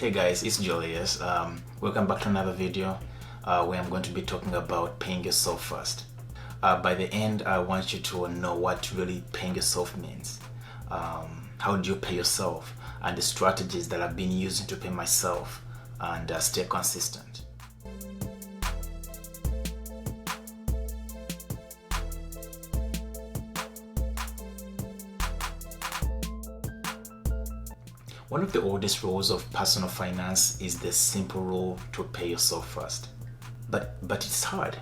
Hey guys, it's Julius. Welcome back to another video where I'm going to be talking about paying yourself first. By the end, I want you to know what really paying yourself means. How do you pay yourself, and the strategies that I've been using to pay myself and stay consistent. One of the oldest rules of personal finance is the simple rule to pay yourself first. But it's hard.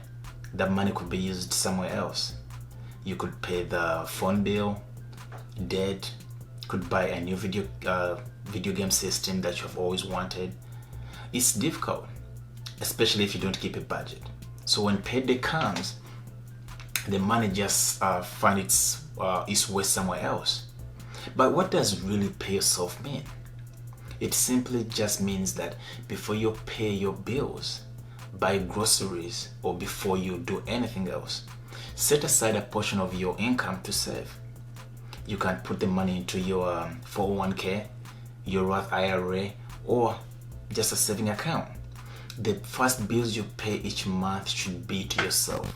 That money could be used somewhere else. You could pay the phone bill, debt, could buy a new video game system that you've always wanted. It's difficult, especially if you don't keep a budget. So when payday comes, the money just finds its way somewhere else. But what does really pay yourself mean? It simply just means that before you pay your bills, buy groceries, or before you do anything else, set aside a portion of your income to save. You can put the money into your 401k, your ROTH IRA, or just a saving account. The first bills you pay each month should be to yourself.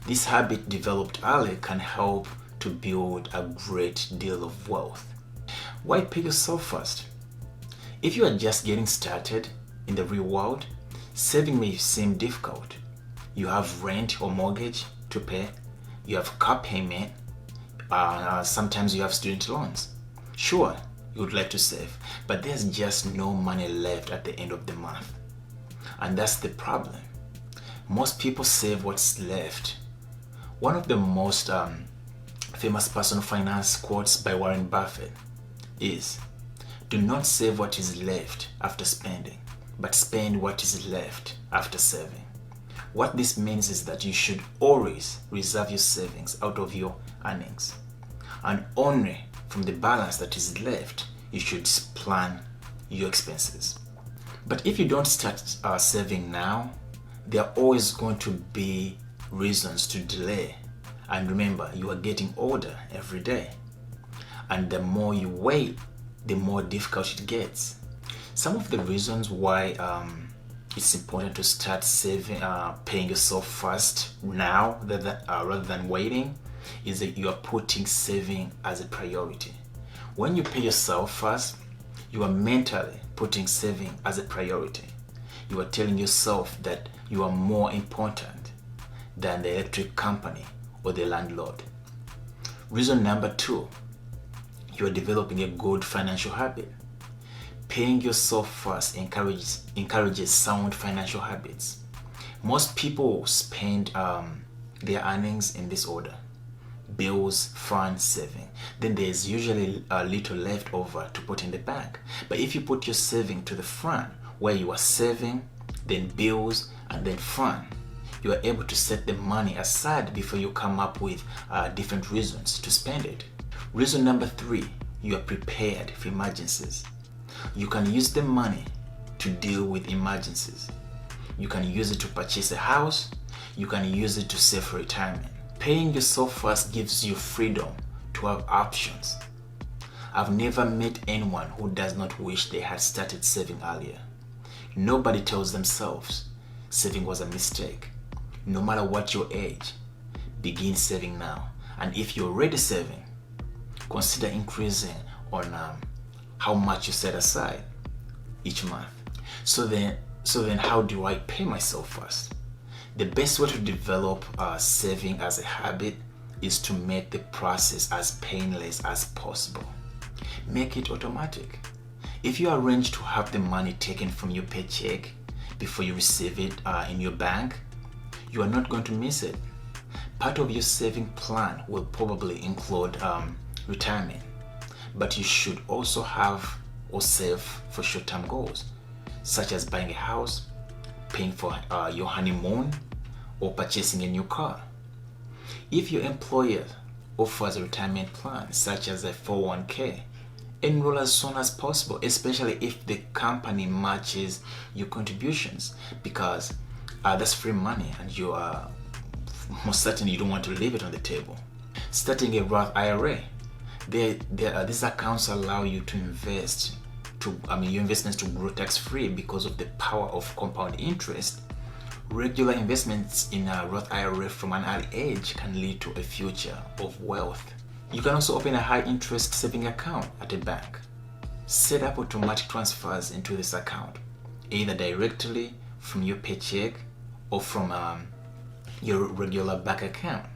This habit developed early can help to build a great deal of wealth. Why pay yourself first? If you are just getting started in the real world, saving may seem difficult. You have rent or mortgage to pay, you have car payment, sometimes you have student loans. Sure, you would like to save, but there's just no money left at the end of the month. And that's the problem. Most people save what's left. One of the most famous personal finance quotes by Warren Buffett is, "Do not save what is left after spending, but spend what is left after saving." What this means is that you should always reserve your savings out of your earnings, and only from the balance that is left you should plan your expenses. But if you don't start saving now, there are always going to be reasons to delay. And remember, you are getting older every day, and the more you wait, the more difficult it gets. Some of the reasons why it's important to start saving, paying yourself first now rather than waiting, is that you are putting saving as a priority. When you pay yourself first, you are mentally putting saving as a priority. You are telling yourself that you are more important than the electric company or the landlord. Reason number 2, you are developing a good financial habit. Paying yourself first encourages sound financial habits. Most people spend their earnings in this order: bills, funds, saving. Then there's usually a little left over to put in the bank. But if you put your saving to the front, where you are saving, then bills, and then fund, you are able to set the money aside before you come up with different reasons to spend it. Reason number 3, you are prepared for emergencies. You can use the money to deal with emergencies. You can use it to purchase a house. You can use it to save for retirement. Paying yourself first gives you freedom to have options. I've never met anyone who does not wish they had started saving earlier. Nobody tells themselves saving was a mistake. No matter what your age, begin saving now. And if you're already saving, consider increasing on how much you set aside each month. So then how do I pay myself first? The best way to develop saving as a habit is to make the process as painless as possible. Make it automatic. If you arrange to have the money taken from your paycheck before you receive it in your bank, you are not going to miss it. Part of your saving plan will probably include retirement, but you should also have or save for short-term goals, such as buying a house, paying for your honeymoon, or purchasing a new car. If your employer offers a retirement plan, such as a 401k, enroll as soon as possible, especially if the company matches your contributions, because that's free money and you are most certainly you don't want to leave it on the table. Starting a ROTH IRA, these accounts allow you to invest your investments to grow tax-free because of the power of compound interest, regular investments in a Roth IRA from an early age can lead to a future of wealth. You can also open a high-interest saving account at a bank. Set up automatic transfers into this account, either directly from your paycheck or from your regular bank account.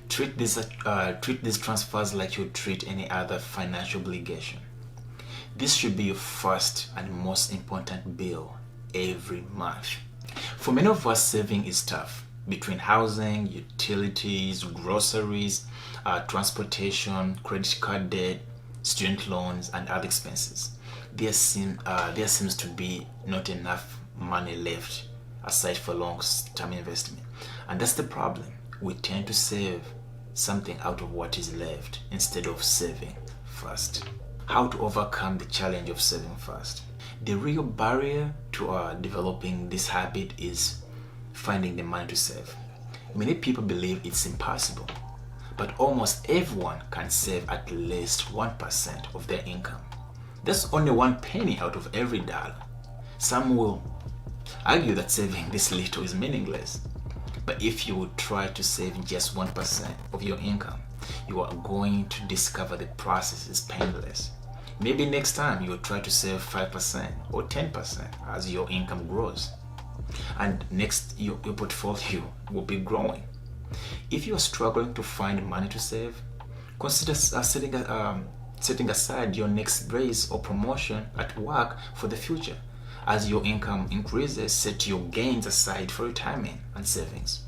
Treat these transfers like you treat any other financial obligation. This should be your first and most important bill every month. For many of us, saving is tough. Between housing, utilities, groceries, transportation, credit card debt, student loans, and other expenses, there seems to be not enough money left aside for long-term investment. And that's the problem. We tend to save something out of what is left instead of saving first. How to overcome the challenge of saving first? The real barrier to developing this habit is finding the money to save. Many people believe it's impossible, but almost everyone can save at least 1% of their income. That's only 1 penny out of every dollar. Some will argue that saving this little is meaningless, but if you would try to save just 1% of your income, you are going to discover the process is painless. Maybe next time you will try to save 5% or 10% as your income grows, and next your portfolio will be growing. If you are struggling to find money to save, consider setting aside your next raise or promotion at work for the future. As your income increases, set your gains aside for retirement and savings.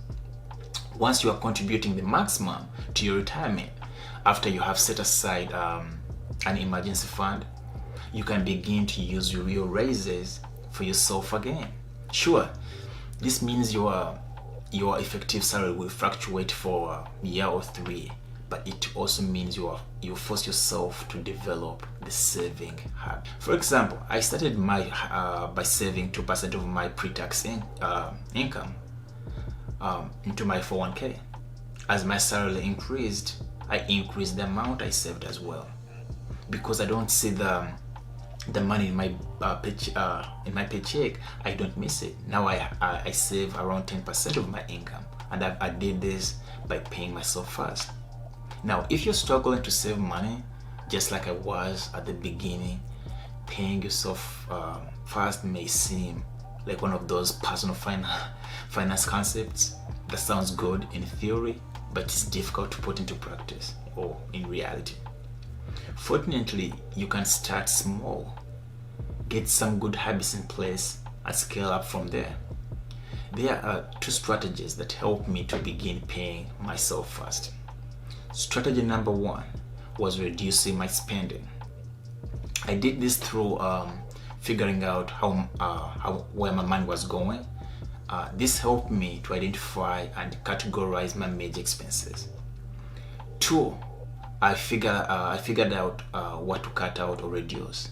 Once you are contributing the maximum to your retirement, after you have set aside an emergency fund, you can begin to use your real raises for yourself again. Sure, this means your effective salary will fluctuate for a year or 3, but it also means you force yourself to develop the saving habit. For example, I started by saving 2% of my pre-tax income into my 401k. As my salary increased, I increased the amount I saved as well. Because I don't see the money in my paycheck, I don't miss it. Now I save around 10% of my income, and I did this by paying myself first. Now, if you're struggling to save money, just like I was at the beginning, paying yourself first may seem like one of those personal finance concepts that sounds good in theory, but it's difficult to put into practice or in reality. Fortunately, you can start small, get some good habits in place, and scale up from there. There are 2 strategies that helped me to begin paying myself first. Strategy number 1 was reducing my spending. I did this through figuring out where my money was going. This helped me to identify and categorize my major expenses. 2, I figured out what to cut out or reduce.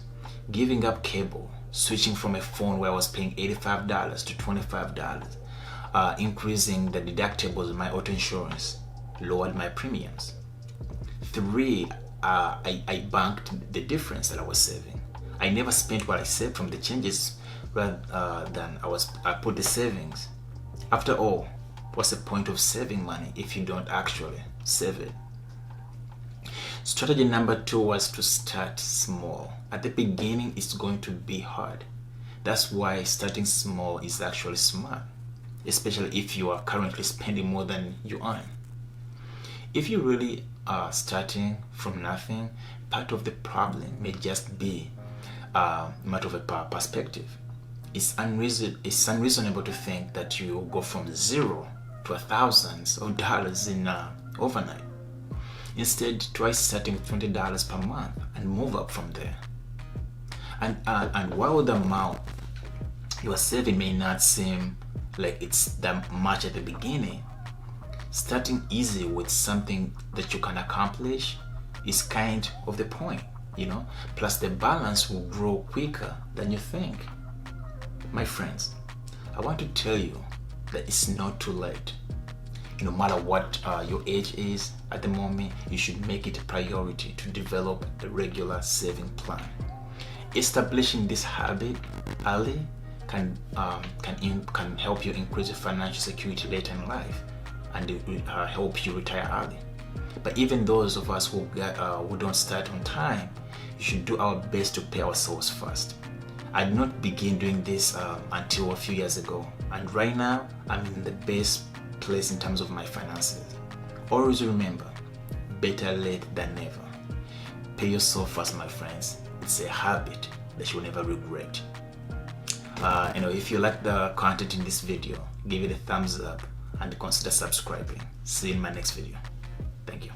Giving up cable, switching from a phone where I was paying $85 to $25, increasing the deductibles of my auto insurance, lowered my premiums. 3, I banked the difference that I was saving. I never spent what I saved from the changes rather than I put the savings. After all, what's the point of saving money if you don't actually save it? Strategy number 2 was to start small. At the beginning, it's going to be hard. That's why starting small is actually smart, especially if you are currently spending more than you earn. If you really are starting from nothing, part of the problem may just be a matter of a perspective. It's unreasonable to think that you will go from $0 to thousands of dollars in overnight. Instead, try starting with $20 per month and move up from there. And while the amount you are saving may not seem like it's that much at the beginning, starting easy with something that you can accomplish is kind of the point, Plus the balance will grow quicker than you think. My friends, I want to tell you that it's not too late. No matter what your age is at the moment, you should make it a priority to develop a regular saving plan. Establishing this habit early can help you increase your financial security later in life, and it will help you retire early. But even those of us who don't start on time, you should do our best to pay ourselves first. I did not begin doing this until a few years ago, and right now I'm in the best place in terms of my finances. Always remember, better late than never. Pay yourself first, my friends. It's a habit that you'll never regret. If you like the content in this video, give it a thumbs up and consider subscribing. See you in my next video. Thank you.